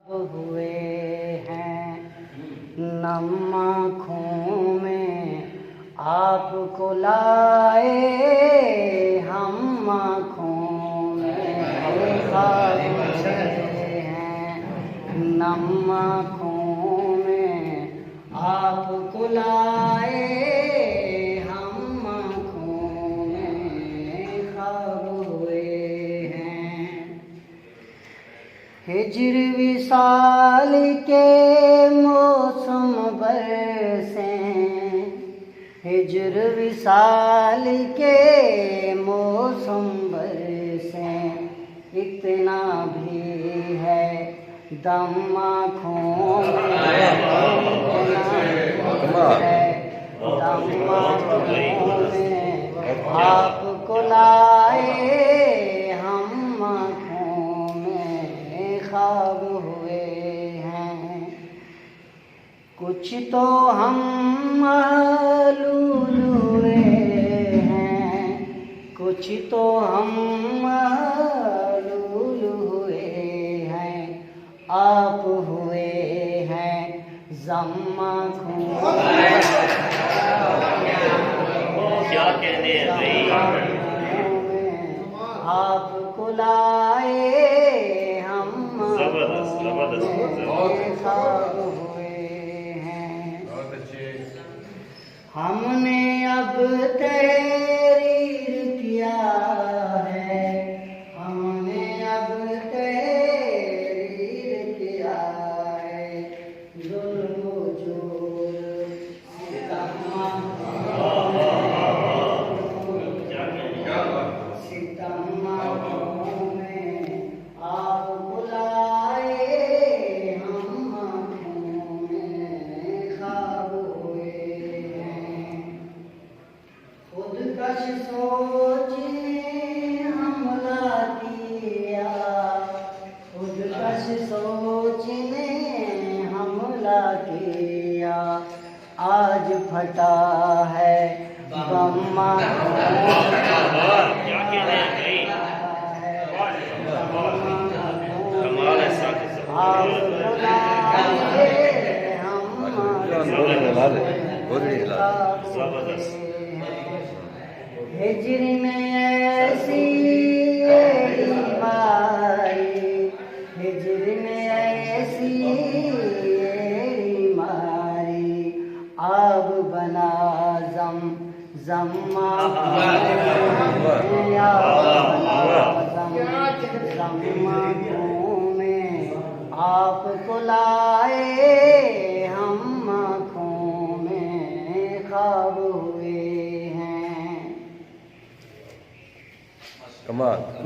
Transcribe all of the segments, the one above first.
हुए हैं नम आँखों में आपको लाए, हम आँखों में ख्वाब हुए हैं नम आँखों में आपको लाए, हम आँखों में ख्वाब हुए हैं। हिज्र विसाल के मौसम बरसे, हिज्र विसाल के मौसम बरसे, इतना भी है दम आँखों में, इतना है दम आँखों में आपको लाए, हम आँखों में ख्वाब हुए हैं। कुछ तो हम मालूम हुए हैं, कुछ तो हम मालूम हुए हैं, आप हुए हैं ज़म आँखों में, क्या कहने हैं भाई, आपको लाए, हम ख्वाब हुए हैं। हमने अब तहरीर किया है, हमने अब तहरीर किया है, जुल्म जोर सितम आँखों में आप बुलाए, हम आँखों में ख्वाब हुए हैं। खुदकश सोच ने हमला किया, खुदकश सोच ने हमला किया, आज फटा है बम क्या कहने हैं भाई, कमाल है जबरदस्त। हिज्र में ऐसी मारी, हिज्र में ऐसी मारी, आग बना ज़म ज़म आँखों में आपको लाए, हम आँखों में ख्वाब हुए हैं।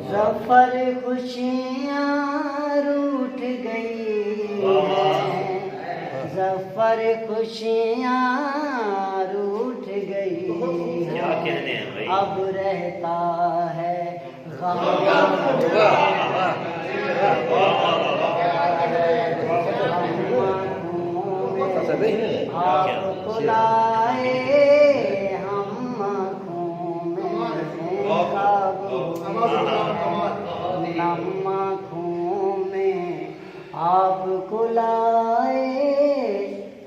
ज़फ़र खुशियाँ रूठ गई हैं, ज़फ़र खुशियाँ रूठ गई क्या कहने हैं भाई, अब रहता है गम आपको लाए, हम आँखों में ख्वाब नम आँखों में आपको लाए,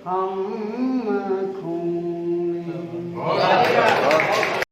हम आँखों में